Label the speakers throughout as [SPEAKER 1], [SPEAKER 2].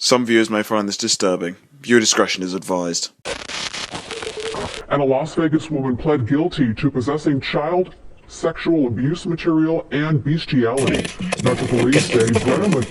[SPEAKER 1] Some viewers may find this disturbing. Viewer discretion is advised.
[SPEAKER 2] And a Las Vegas woman pled guilty to possessing child sexual abuse material and bestiality. Metro Police say Brennan.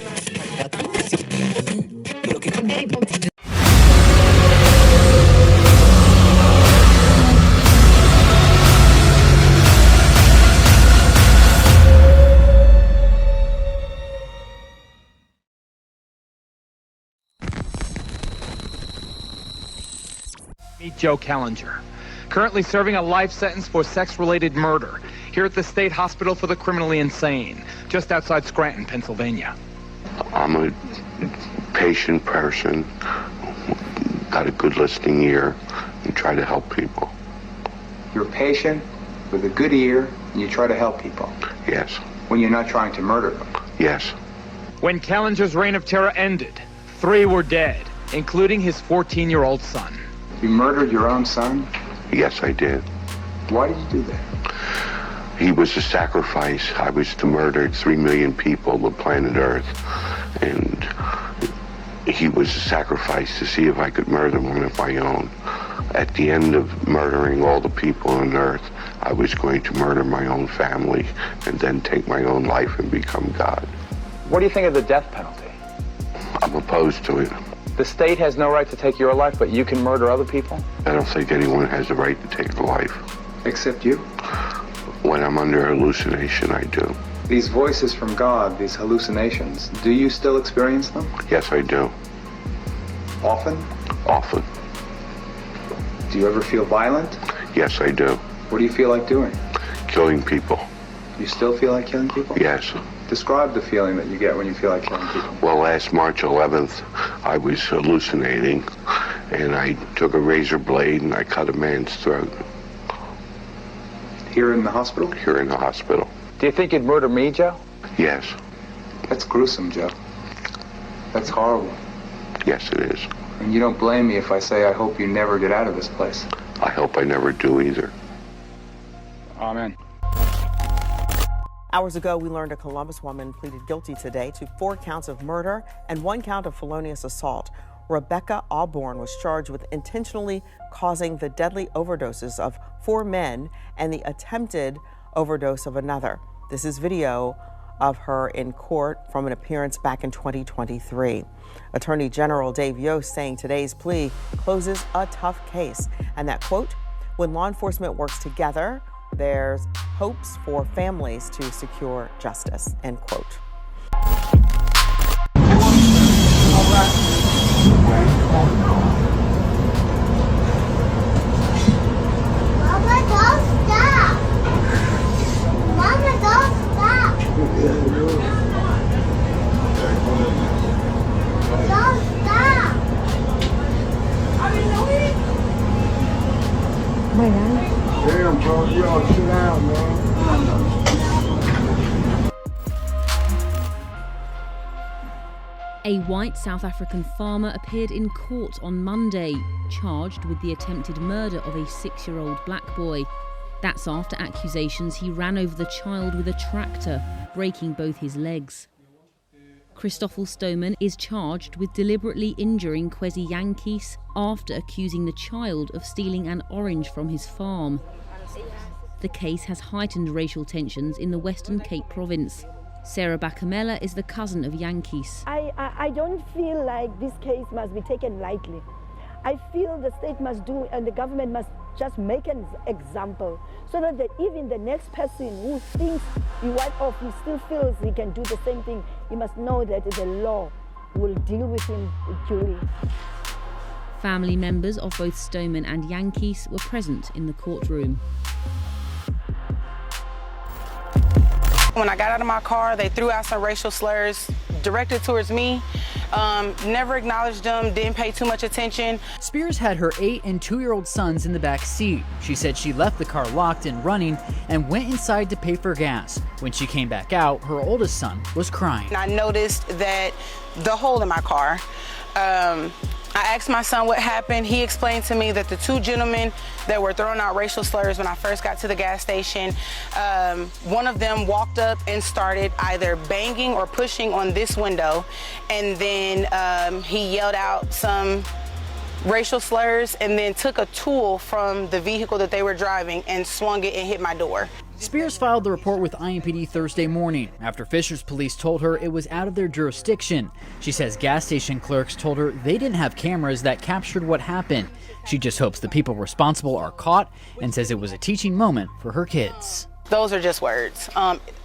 [SPEAKER 3] Meet Joe Callinger, currently serving a life sentence for sex-related murder here at the State Hospital for the Criminally Insane, just outside Scranton, Pennsylvania.
[SPEAKER 4] I'm a patient person, got a good listening ear, and try to help people.
[SPEAKER 5] You're a patient with a good ear, and you try to help people.
[SPEAKER 4] Yes.
[SPEAKER 5] When you're not trying to murder them.
[SPEAKER 4] Yes.
[SPEAKER 3] When Callinger's reign of terror ended, 3 were dead, including his 14-year-old son.
[SPEAKER 5] You murdered your own son?
[SPEAKER 4] Yes, I did.
[SPEAKER 5] Why did you do that?
[SPEAKER 4] He was a sacrifice. I was to murder 3 million people on planet Earth. And he was a sacrifice to see if I could murder one of my own. At the end of murdering all the people on Earth, I was going to murder my own family and then take my own life and become God.
[SPEAKER 5] What do you think of the death penalty?
[SPEAKER 4] I'm opposed to it.
[SPEAKER 5] The state has no right to take your life, but you can murder other people?
[SPEAKER 4] I don't think anyone has a right to take a life.
[SPEAKER 5] Except you?
[SPEAKER 4] When I'm under hallucination, I do.
[SPEAKER 5] These voices from God, these hallucinations, do you still experience them?
[SPEAKER 4] Yes, I do.
[SPEAKER 5] Often?
[SPEAKER 4] Often.
[SPEAKER 5] Do you ever feel violent?
[SPEAKER 4] Yes, I do.
[SPEAKER 5] What do you feel like doing?
[SPEAKER 4] Killing people.
[SPEAKER 5] You still feel like killing people?
[SPEAKER 4] Yes.
[SPEAKER 5] Describe the feeling that you get when you feel like killing people.
[SPEAKER 4] Well, last March 11th, I was hallucinating, and I took a razor blade and I cut a man's throat.
[SPEAKER 5] Here in the hospital?
[SPEAKER 4] Here in the hospital.
[SPEAKER 5] Do you think you'd murder me, Joe?
[SPEAKER 4] Yes.
[SPEAKER 5] That's gruesome, Joe. That's horrible.
[SPEAKER 4] Yes, it is.
[SPEAKER 5] And you don't blame me if I say I hope you never get out of this place.
[SPEAKER 4] I hope I never do either.
[SPEAKER 5] Amen.
[SPEAKER 6] Hours ago, we learned a Columbus woman pleaded guilty today to 4 counts of murder and 1 count of felonious assault. Rebecca Auburn was charged with intentionally causing the deadly overdoses of 4 men and the attempted overdose of another. This is video of her in court from an appearance back in 2023. Attorney General Dave Yost saying today's plea closes a tough case and that, quote, when law enforcement works together, there's hopes for families to secure justice, end quote.
[SPEAKER 7] Mama, don't stop! Mama, don't stop! Don't stop!
[SPEAKER 8] Damn, bro, you all sit down, man.
[SPEAKER 9] A white South African farmer appeared in court on Monday, charged with the attempted murder of a 6-year-old black boy. That's after accusations he ran over the child with a tractor, breaking both his legs. Christoffel Stoneman is charged with deliberately injuring Kwesi Yekcyr after accusing the child of stealing an orange from his farm. The case has heightened racial tensions in the Western Cape province. Sarah Bakamela is the cousin of Yekcyr.
[SPEAKER 10] I don't feel like this case must be taken lightly. I feel the state must do and the government must just make an example so that even the next person who thinks he white off, he still feels he can do the same thing, he must know that the law will deal with him duly.
[SPEAKER 9] Family members of both Stoneman and Yekcyr were present in the courtroom.
[SPEAKER 11] When I got out of my car, they threw out some racial slurs directed towards me. Never acknowledged them, didn't pay too much attention.
[SPEAKER 12] Spears had her 8- and 2-year-old sons in the back seat. She said she left the car locked and running and went inside to pay for gas. When she came back out, her oldest son was crying.
[SPEAKER 11] And I noticed that the hole in my car, I asked my son what happened. He explained to me that the two gentlemen that were throwing out racial slurs when I first got to the gas station, one of them walked up and started either banging or pushing on this window, and then he yelled out some racial slurs and then took a tool from the vehicle that they were driving and swung it and hit my door.
[SPEAKER 12] Spears filed the report with IMPD Thursday morning after Fishers police told her it was out of their jurisdiction. She says gas station clerks told her they didn't have cameras that captured what happened. She just hopes the people responsible are caught and says it was a teaching moment for her kids.
[SPEAKER 11] Those are just words.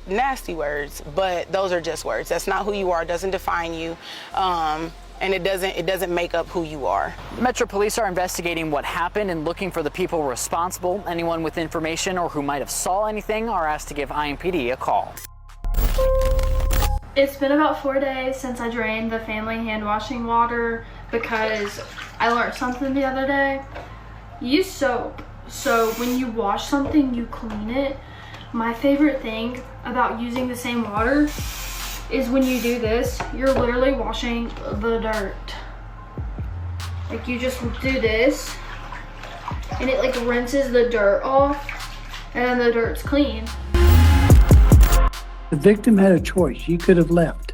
[SPEAKER 11] Nasty words, but those are just words. That's not who you are, doesn't define you. And it doesn't make up who you are.
[SPEAKER 12] Metro Police are investigating what happened and looking for the people responsible. Anyone with information or who might have saw anything are asked to give IMPD a call.
[SPEAKER 13] It's been about 4 days since I drained the family hand washing water because I learned something the other day. Use soap. So when you wash something, you clean it. My favorite thing about using the same water is when you do this, you're literally washing the dirt. Like you just do this and it like rinses the dirt off and then the dirt's clean.
[SPEAKER 14] The victim had a choice. She could have left.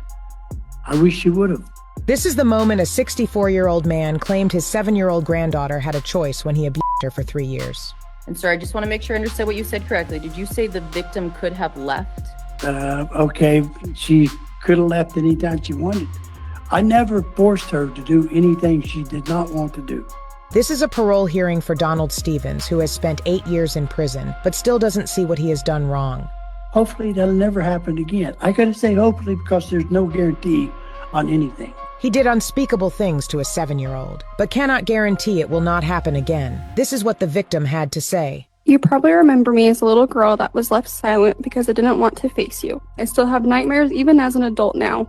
[SPEAKER 14] I wish she would have.
[SPEAKER 15] This is the moment a 64-year-old man claimed his 7-year-old granddaughter had a choice when he abused her for 3 years.
[SPEAKER 16] And sir, I just want to make sure I understood what you said correctly. Did you say the victim could have left?
[SPEAKER 14] Okay, she could have left anytime she wanted. I never forced her to do anything she did not want to do.
[SPEAKER 15] This is a parole hearing for Donald Stevens, who has spent 8 years in prison, but still doesn't see what he has done wrong.
[SPEAKER 14] Hopefully that'll never happen again. I gotta say hopefully because there's no guarantee on anything.
[SPEAKER 15] He did unspeakable things to a 7-year-old, but cannot guarantee it will not happen again. This is what the victim had to say.
[SPEAKER 17] You probably remember me as a little girl that was left silent because I didn't want to face you. I still have nightmares even as an adult now.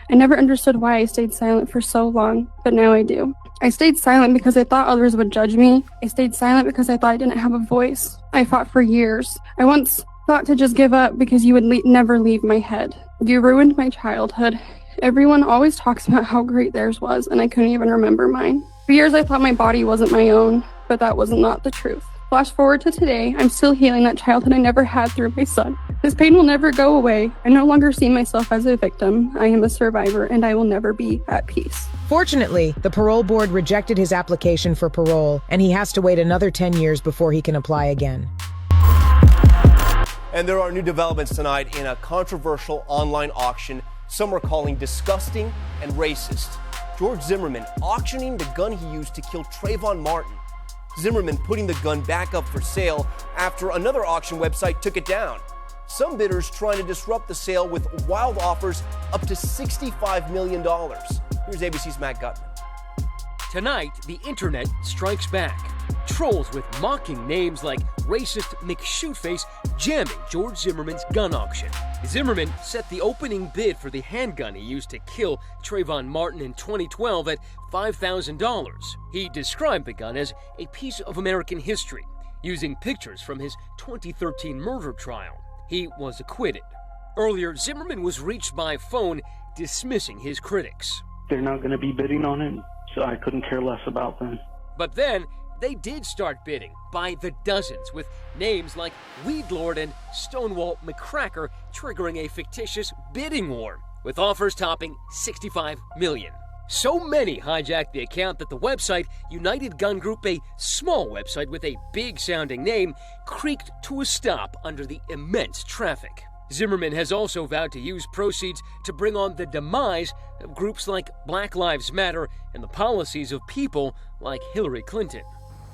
[SPEAKER 17] I never understood why I stayed silent for so long, but now I do. I stayed silent because I thought others would judge me. I stayed silent because I thought I didn't have a voice. I fought for years. I once thought to just give up because you would never leave my head. You ruined my childhood. Everyone always talks about how great theirs was, and I couldn't even remember mine. For years I thought my body wasn't my own, but that was not the truth. Flash forward to today, I'm still healing that childhood I never had through my son. This pain will never go away. I no longer see myself as a victim. I am a survivor, and I will never be at peace.
[SPEAKER 15] Fortunately, the parole board rejected his application for parole, and he has to wait another 10 years before he can apply again.
[SPEAKER 18] And there are new developments tonight in a controversial online auction some are calling disgusting and racist. George Zimmerman auctioning the gun he used to kill Trayvon Martin. Zimmerman putting the gun back up for sale after another auction website took it down. Some bidders trying to disrupt the sale with wild offers up to $65 million. Here's ABC's Matt Gutman.
[SPEAKER 19] Tonight, the internet strikes back. Trolls with mocking names like racist McShootface jamming George Zimmerman's gun auction. Zimmerman set the opening bid for the handgun he used to kill Trayvon Martin in 2012 at $5,000. He described the gun as a piece of American history, using pictures from his 2013 murder trial. He was acquitted. Earlier, Zimmerman was reached by phone, dismissing his critics.
[SPEAKER 20] They're not going to be bidding on it, so I couldn't care less about them.
[SPEAKER 19] But then, they did start bidding by the dozens, with names like Weedlord and Stonewall McCracker triggering a fictitious bidding war, with offers topping $65 million. So many hijacked the account that the website United Gun Group, a small website with a big-sounding name, creaked to a stop under the immense traffic. Zimmerman has also vowed to use proceeds to bring on the demise of groups like Black Lives Matter and the policies of people like Hillary Clinton.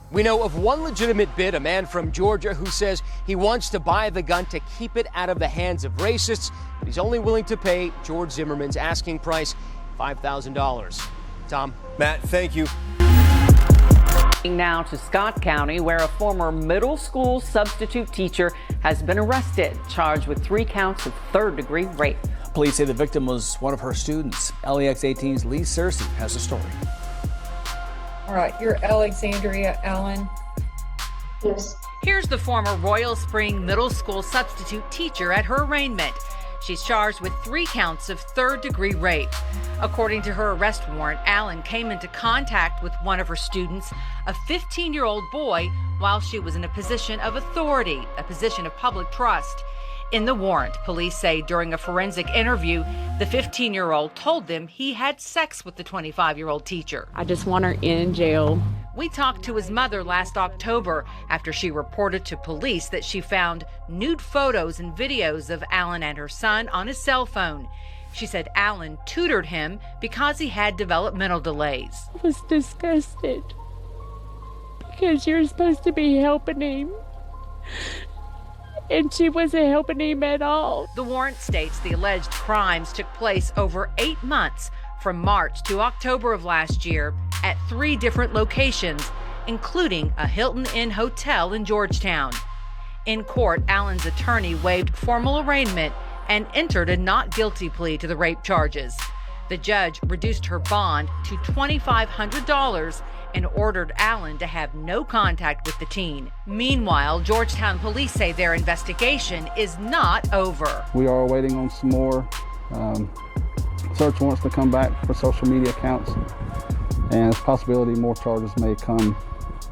[SPEAKER 19] We know of one legitimate bid, a man from Georgia who says he wants to buy the gun to keep it out of the hands of racists, but he's only willing to pay George Zimmerman's asking price, $5,000. Tom?
[SPEAKER 18] Matt, thank you.
[SPEAKER 21] Now to Scott County, where a former middle school substitute teacher has been arrested, charged with 3 counts of third-degree rape.
[SPEAKER 22] Police say the victim was one of her students. LEX 18's Lee Searcy has the story.
[SPEAKER 23] All right, you're Alexandria Allen.
[SPEAKER 24] Yes. Here's the former Royal Spring Middle School substitute teacher at her arraignment.
[SPEAKER 1] She's charged with 3 counts of third-degree rape. According to her arrest warrant, Allen came into contact with one of her students, a 15-year-old boy, while she was in a position of authority, a position of public trust. In the warrant, police say during a forensic interview, the 15-year-old told them he had sex with the 25-year-old teacher.
[SPEAKER 2] I just want her in jail.
[SPEAKER 1] We talked to his mother last October after she reported to police that she found nude photos and videos of Allen and her son on his cell phone. She said Allen tutored him because he had developmental delays.
[SPEAKER 2] I was disgusted because you're supposed to be helping him. And she wasn't helping him at all.
[SPEAKER 1] The warrant states the alleged crimes took place over 8 months, from March to October of last year, at 3 different locations, including a Hilton Inn hotel in Georgetown. In court, Allen's attorney waived formal arraignment and entered a not guilty plea to the rape charges. The judge reduced her bond to $2,500 and ordered Allen to have no contact with the teen. Meanwhile, Georgetown police say their investigation is not over.
[SPEAKER 3] We are waiting on some more search warrants to come back for social media accounts, and there's a possibility more charges may come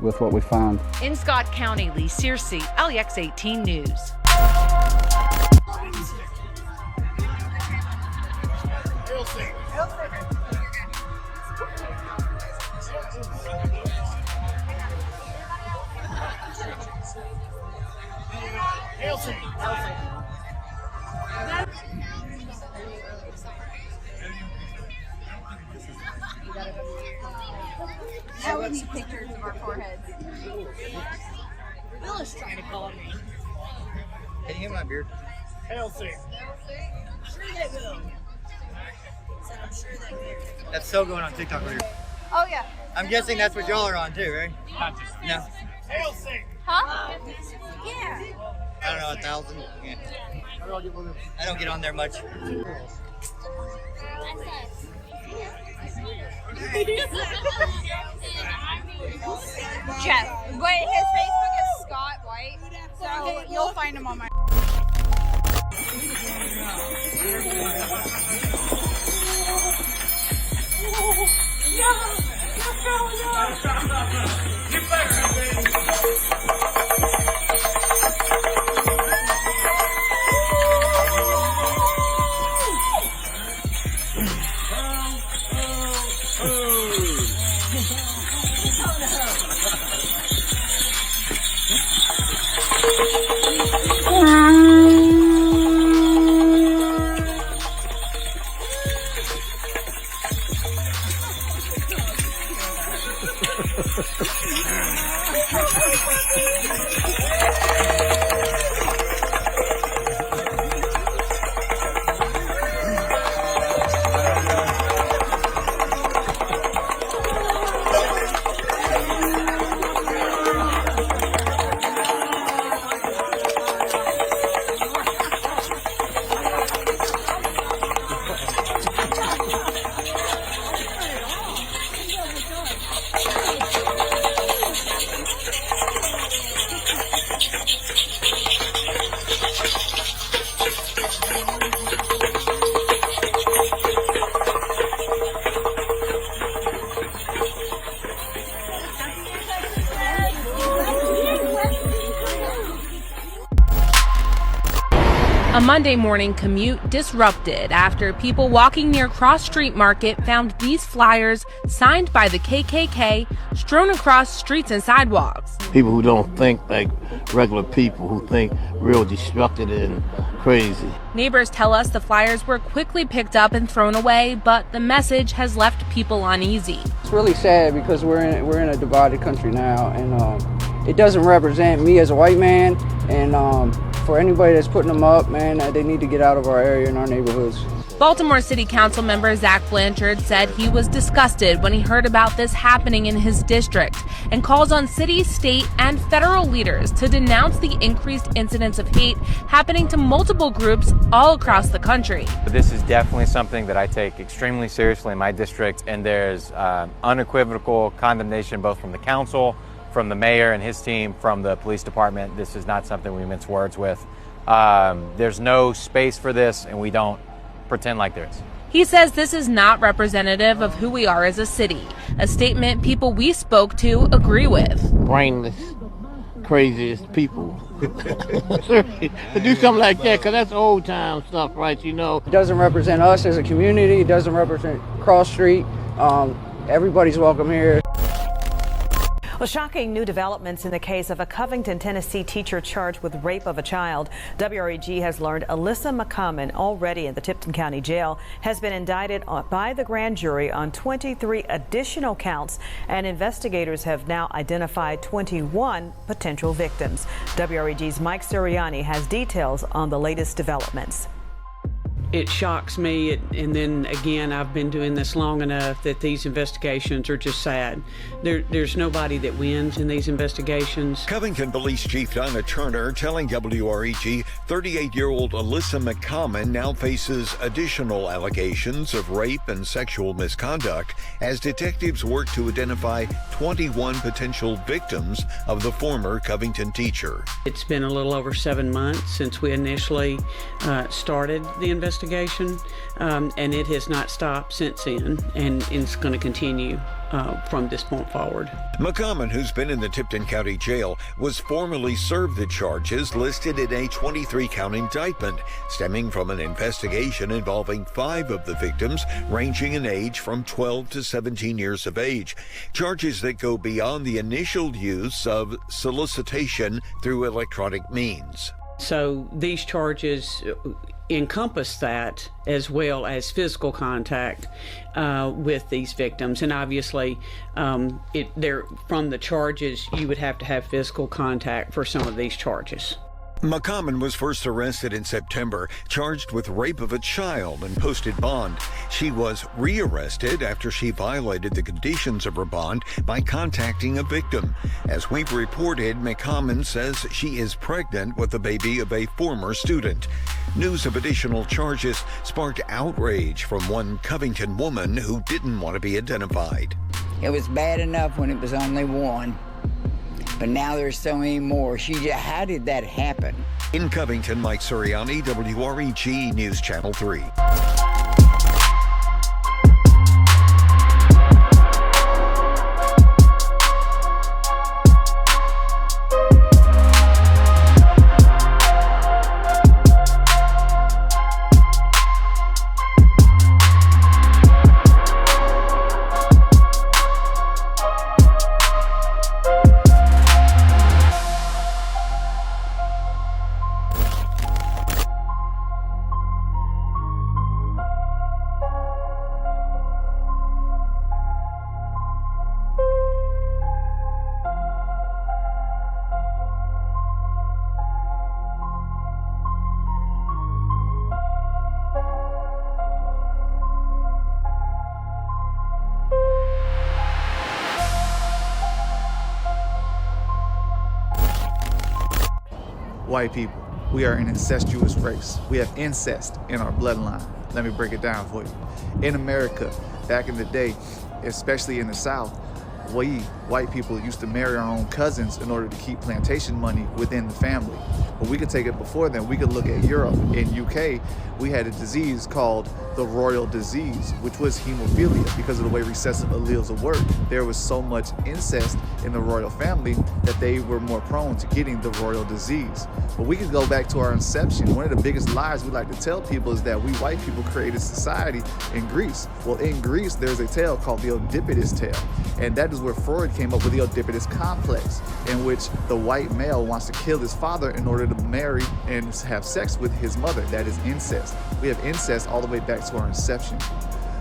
[SPEAKER 3] with what we find.
[SPEAKER 1] In Scott County, Yekcyr, LEX 18 News.
[SPEAKER 24] Now we need pictures of our foreheads.
[SPEAKER 25] Bill is trying to call me.
[SPEAKER 26] Can you get my beard?
[SPEAKER 25] Healthy. Sure they will. Said I'm sure they will.
[SPEAKER 26] That's still going on TikTok over here.
[SPEAKER 24] Oh yeah.
[SPEAKER 26] I'm guessing that's what y'all are on too, right? No.
[SPEAKER 25] Healthy.
[SPEAKER 24] Huh? Yeah.
[SPEAKER 26] I don't know, 1,000. Yeah. I don't get on there much.
[SPEAKER 24] Jeff. Wait, his Facebook is Scott White, so you'll find him on my.
[SPEAKER 27] A Monday morning commute disrupted after people walking near Cross Street Market found these flyers signed by the KKK strewn across streets and sidewalks.
[SPEAKER 28] People who don't think like regular people, who think real destructive and crazy.
[SPEAKER 27] Neighbors tell us the flyers were quickly picked up and thrown away, but the message has left people uneasy.
[SPEAKER 29] It's really sad because we're in a divided country now, and it doesn't represent me as a white man, and for anybody that's putting them up, man, they need to get out of our area and our neighborhoods.
[SPEAKER 27] Baltimore City Council member Zach Blanchard said he was disgusted when he heard about this happening in his district and calls on city, state, and federal leaders to denounce the increased incidents of hate happening to multiple groups all across the country.
[SPEAKER 30] This is definitely something that I take extremely seriously in my district, and there's unequivocal condemnation both from the council, from the mayor and his team, from the police department. This is not something we mince words with. There's no space for this, and we don't pretend like there is.
[SPEAKER 27] He says this is not representative of who we are as a city, a statement people we spoke to agree with.
[SPEAKER 28] Brainless, craziest people. To do something like that, because that's old time stuff, right? You know.
[SPEAKER 29] It doesn't represent us as a community. It doesn't represent Cross Street. Everybody's welcome here.
[SPEAKER 4] Well, shocking new developments in the case of a Covington, Tennessee teacher charged with rape of a child. WREG has learned Alyssa McCummon, already in the Tipton County Jail, has been indicted by the grand jury on 23 additional counts, and investigators have now identified 21 potential victims. WREG's Mike Suriani has details on the latest developments.
[SPEAKER 5] It shocks me, and then again, I've been doing this long enough that these investigations are just sad. There's nobody that wins in these investigations.
[SPEAKER 6] Covington Police Chief Donna Turner telling WREG 38-year-old Alyssa McCummon now faces additional allegations of rape and sexual misconduct as detectives work to identify 21 potential victims of the former Covington teacher.
[SPEAKER 5] It's been a little over 7 months since we initially started the investigation, and it has not stopped since then, and it's going to continue from this point forward.
[SPEAKER 6] McCummon, who's been in the Tipton County Jail, was formally served the charges listed in a 23-count indictment stemming from an investigation involving 5 of the victims ranging in age from 12 to 17 years of age. Charges that go beyond the initial use of solicitation through electronic means.
[SPEAKER 5] So these charges encompass that, as well as physical contact with these victims. And obviously, from the charges, you would have to have physical contact for some of these charges.
[SPEAKER 6] McCummon was first arrested in September, charged with rape of a child, and posted bond. She was rearrested after she violated the conditions of her bond by contacting a victim. As we've reported, McCummon says she is pregnant with the baby of a former student. News of additional charges sparked outrage from one Covington woman who didn't want to be identified.
[SPEAKER 7] It was bad enough when it was only one. But now there's so many more. How did that happen?
[SPEAKER 6] In Covington, Mike Suriani, WREG News Channel 3.
[SPEAKER 8] White people, we are an incestuous race. We have incest in our bloodline. Let me break it down for you. In America, back in the day, especially in the South, we, white people, used to marry our own cousins in order to keep plantation money within the family. But we could take it before then. We could look at Europe. In UK, we had a disease called the royal disease, which was hemophilia. Because of the way recessive alleles work, there was so much incest in the royal family that they were more prone to getting the royal disease. But we could go back to our inception. One of the biggest lies we like to tell people is that we white people created society in Greece. Well, in Greece, there's a tale called the Oedipus tale. And that is where Freud came up with the Oedipus complex, in which the white male wants to kill his father in order to marry and have sex with his mother. That is incest. We have incest all the way back to our inception.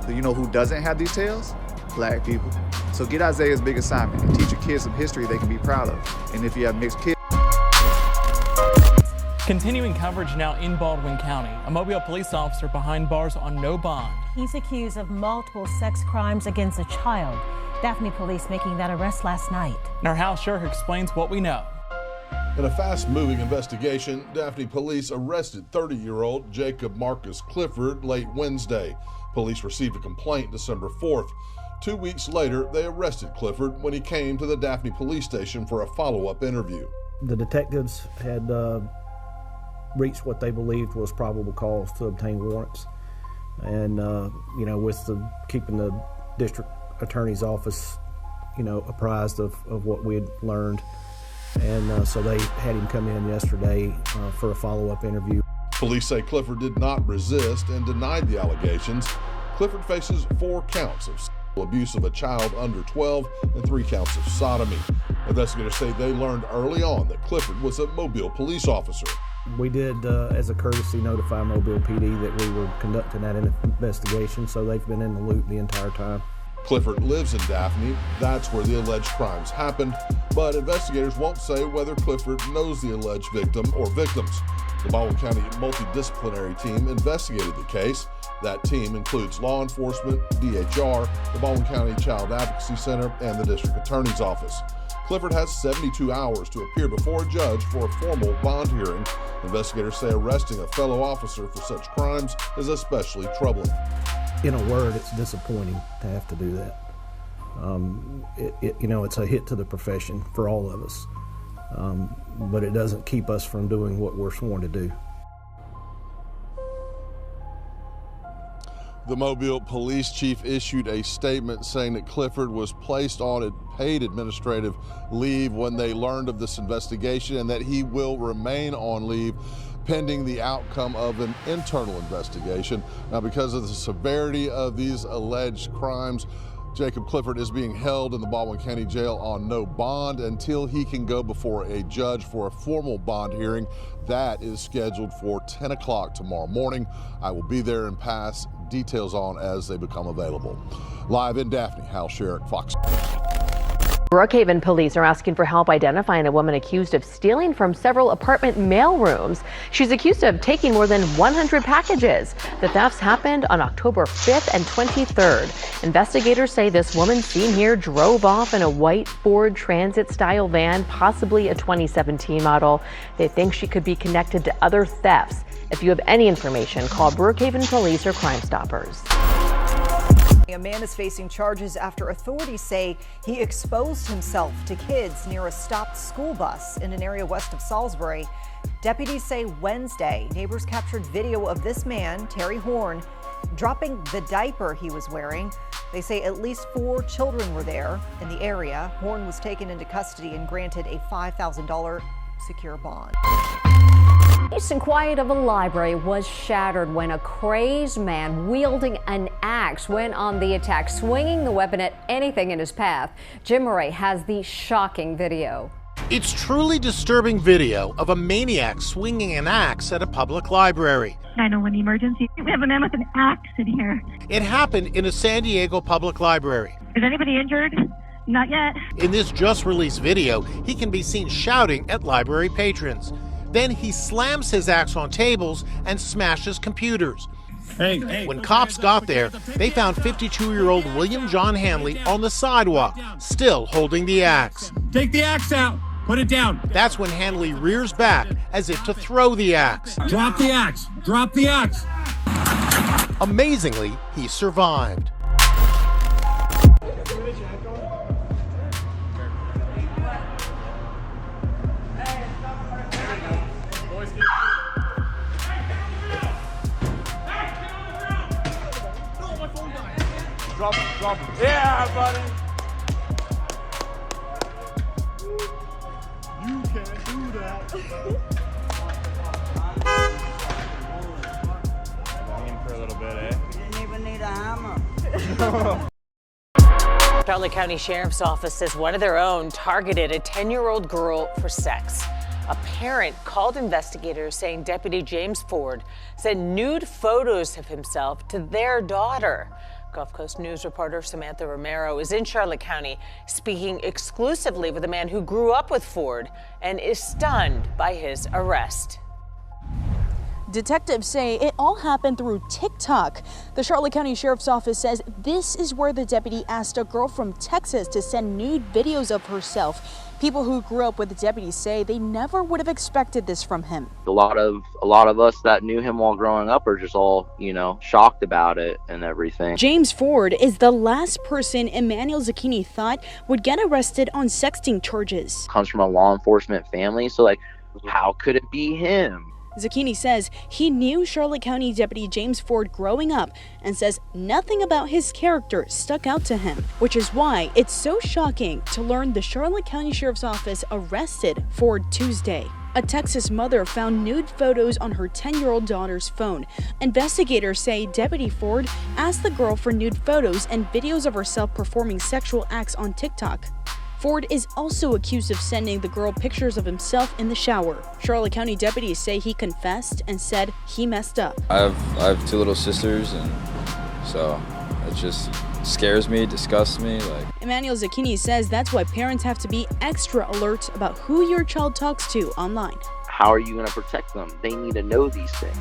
[SPEAKER 8] Do you know who doesn't have these tales? Black people. So get Isaiah's big assignment and teach your kids some history they can be proud of. And if you have mixed kids.
[SPEAKER 9] Continuing coverage now in Baldwin County. A Mobile police officer behind bars on no bond.
[SPEAKER 10] He's accused of multiple sex crimes against a child. Daphne police making that arrest last night.
[SPEAKER 9] And our Hal Sherk explains what we know.
[SPEAKER 11] In a fast-moving investigation, Daphne police arrested 30-year-old Jacob Marcus Clifford late Wednesday. Police received a complaint December 4th. 2 weeks later, they arrested Clifford when he came to the Daphne police station for a follow-up interview.
[SPEAKER 12] The detectives had reached what they believed was probable cause to obtain warrants. And, with keeping the district attorney's office, apprised of what we had learned. And so they had him come in yesterday for a follow-up interview.
[SPEAKER 11] Police say Clifford did not resist and denied the allegations. Clifford faces 4 counts of sexual abuse of a child under 12 and 3 counts of sodomy. Investigators say they learned early on that Clifford was a Mobile police officer.
[SPEAKER 12] We did, as a courtesy, notify Mobile PD that we were conducting that investigation, so they've been in the loop the entire time.
[SPEAKER 11] Clifford lives in Daphne. That's where the alleged crimes happened, but investigators won't say whether Clifford knows the alleged victim or victims. The Baldwin County Multidisciplinary Team investigated the case. That team includes law enforcement, DHR, the Baldwin County Child Advocacy Center, and the District Attorney's Office. Clifford has 72 hours to appear before a judge for a formal bond hearing. Investigators say arresting a fellow officer for such crimes is especially troubling.
[SPEAKER 12] In a word, it's disappointing to have to do that. It's a hit to the profession for all of us, but it doesn't keep us from doing what we're sworn to do.
[SPEAKER 11] The Mobile police chief issued a statement saying that Clifford was placed on paid administrative leave when they learned of this investigation, and that he will remain on leave pending the outcome of an internal investigation. Now, because of the severity of these alleged crimes, Jacob Clifford is being held in the Baldwin County Jail on no bond until he can go before a judge for a formal bond hearing. That is scheduled for 10 o'clock tomorrow morning. I will be there and pass details on as they become available. Live in Daphne, Hal Sherrick, Fox.
[SPEAKER 13] Brookhaven police are asking for help identifying a woman accused of stealing from several apartment mail rooms. She's accused of taking more than 100 packages. The thefts happened on October 5th and 23rd. Investigators say this woman seen here drove off in a white Ford Transit-style van, possibly a 2017 model. They think she could be connected to other thefts. If you have any information, call Brookhaven Police or Crime Stoppers.
[SPEAKER 14] A man is facing charges after authorities say he exposed himself to kids near a stopped school bus in an area west of Salisbury. Deputies say Wednesday, neighbors captured video of this man, Terry Horn, dropping the diaper he was wearing. They say at least 4 children were there in the area. Horn was taken into custody and granted a $5,000 secure bond.
[SPEAKER 15] Peace and quiet of a library was shattered when a crazed man wielding an axe went on the attack, swinging the weapon at anything in his path. Jim Murray has the shocking video.
[SPEAKER 16] It's truly disturbing video of a maniac swinging an axe at a public library.
[SPEAKER 17] 911 emergency. We have a man with an axe in here.
[SPEAKER 16] It happened in a San Diego public library.
[SPEAKER 17] Is anybody injured? Not yet.
[SPEAKER 16] In this just released video, he can be seen shouting at library patrons. Then he slams his axe on tables and smashes computers. When cops got there, they found 52-year-old William John Hanley on the sidewalk, still holding the axe.
[SPEAKER 18] Take the axe out. Put it down.
[SPEAKER 16] That's when Hanley rears back as if to throw the axe.
[SPEAKER 18] Drop the axe. Drop the axe.
[SPEAKER 16] Amazingly, he survived.
[SPEAKER 18] Drop it. Yeah, buddy. You can't do that.
[SPEAKER 19] Aim for a little bit, eh?
[SPEAKER 20] You didn't even need a hammer.
[SPEAKER 4] Charlotte County Sheriff's Office says one of their own targeted a 10-year-old girl for sex. A parent called investigators saying Deputy James Ford sent nude photos of himself to their daughter. Gulf Coast News reporter Samantha Romero is in Charlotte County, speaking exclusively with a man who grew up with Ford and is stunned by his arrest.
[SPEAKER 21] Detectives say it all happened through TikTok. The Charlotte County Sheriff's Office says this is where the deputy asked a girl from Texas to send nude videos of herself. People who grew up with the deputy say they never would have expected this from him.
[SPEAKER 31] A lot of us that knew him while growing up are just all, shocked about it and everything.
[SPEAKER 21] James Ford is the last person Emmanuel Zucchini thought would get arrested on sexting charges.
[SPEAKER 31] Comes from a law enforcement family, so how could it be him?
[SPEAKER 21] Zucchini says he knew Charlotte County Deputy James Ford growing up and says nothing about his character stuck out to him, which is why it's so shocking to learn the Charlotte County Sheriff's Office arrested Ford Tuesday. A Texas mother found nude photos on her 10-year-old daughter's phone. Investigators say Deputy Ford asked the girl for nude photos and videos of herself performing sexual acts on TikTok. Ford is also accused of sending the girl pictures of himself in the shower. Charlotte County deputies say he confessed and said he messed up.
[SPEAKER 1] I have 2 little sisters, and so it just scares me, disgusts me.
[SPEAKER 21] Emmanuel Zucchini says that's why parents have to be extra alert about who your child talks to online.
[SPEAKER 31] How are you going to protect them? They need to know these things,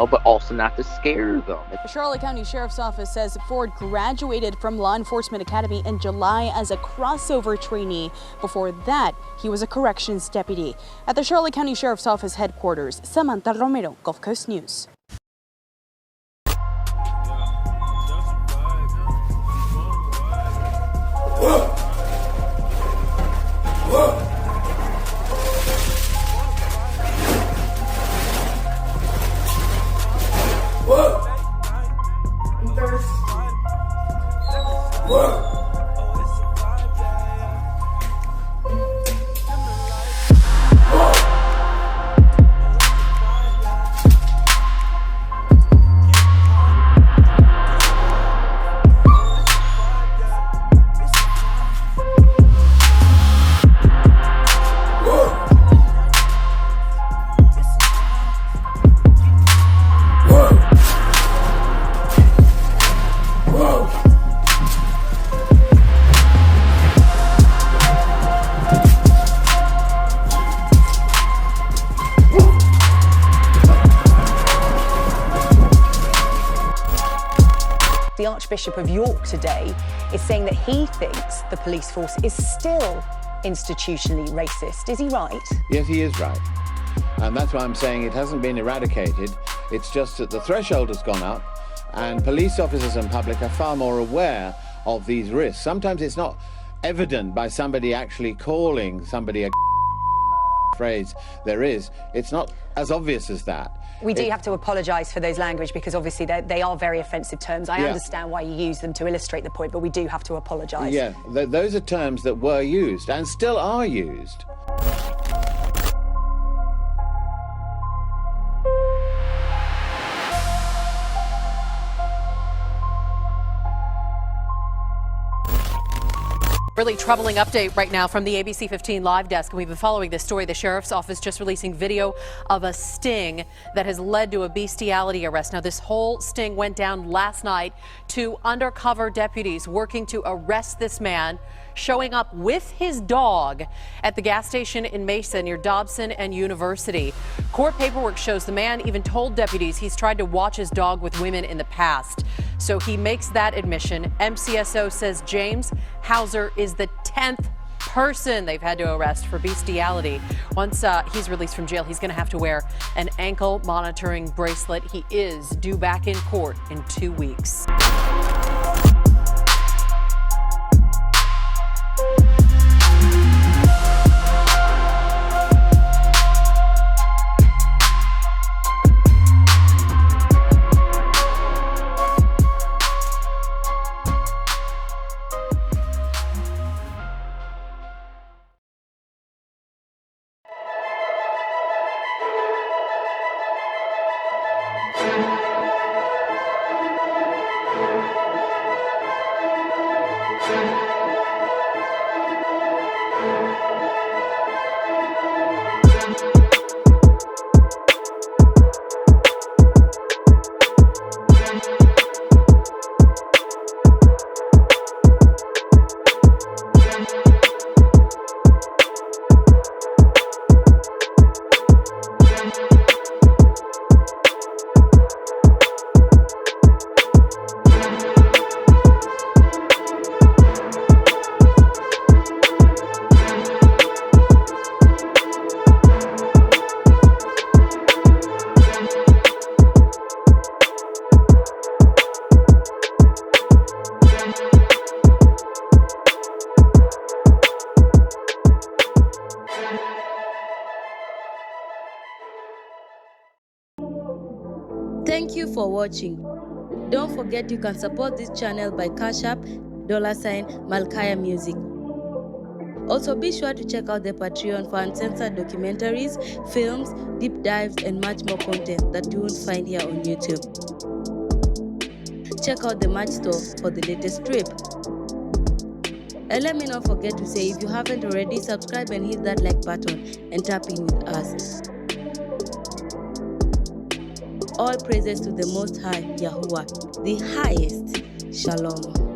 [SPEAKER 31] but also not to scare them.
[SPEAKER 21] The Charlotte County Sheriff's Office says Ford graduated from Law Enforcement Academy in July as a crossover trainee. Before that, he was a corrections deputy. At the Charlotte County Sheriff's Office headquarters, Samantha Romero, Gulf Coast News.
[SPEAKER 2] The Archbishop of York today is saying that he thinks the police force is still institutionally racist. Is he right?
[SPEAKER 28] Yes, he is right. And that's why I'm saying it hasn't been eradicated. It's just that the threshold has gone up, and police officers and public are far more aware of these risks. Sometimes it's not evident by somebody actually calling somebody a phrase. It's not as obvious as that.
[SPEAKER 2] We do have to apologise for those language because obviously they are very offensive terms. I understand why you use them to illustrate the point, but we do have to apologise.
[SPEAKER 28] Yeah, those are terms that were used and still are used.
[SPEAKER 13] Really troubling update right now from the ABC 15 live desk. And we've been following this story. The sheriff's office just releasing video of a sting that has led to a bestiality arrest. Now, this whole sting went down last night. 2 undercover deputies working to arrest this man, showing up with his dog at the gas station in Mesa near Dobson and University. Court paperwork shows the man even told deputies he's tried to watch his dog with women in the past. So he makes that admission. MCSO says James Hauser is the 10th person they've had to arrest for bestiality. Once he's released from jail, he's going to have to wear an ankle monitoring bracelet. He is due back in court in 2 weeks.
[SPEAKER 3] for watching. Don't forget you can support this channel by Cash App, $MalkiYah Music. Also be sure to check out the Patreon for uncensored documentaries, films, deep dives, and much more content that you won't find here on YouTube. Check out the merch store for the latest trip. And let me not forget to say, if you haven't already, subscribe and hit that like button and tap in with us. All praises to the Most High, Yahuwah, the highest. Shalom.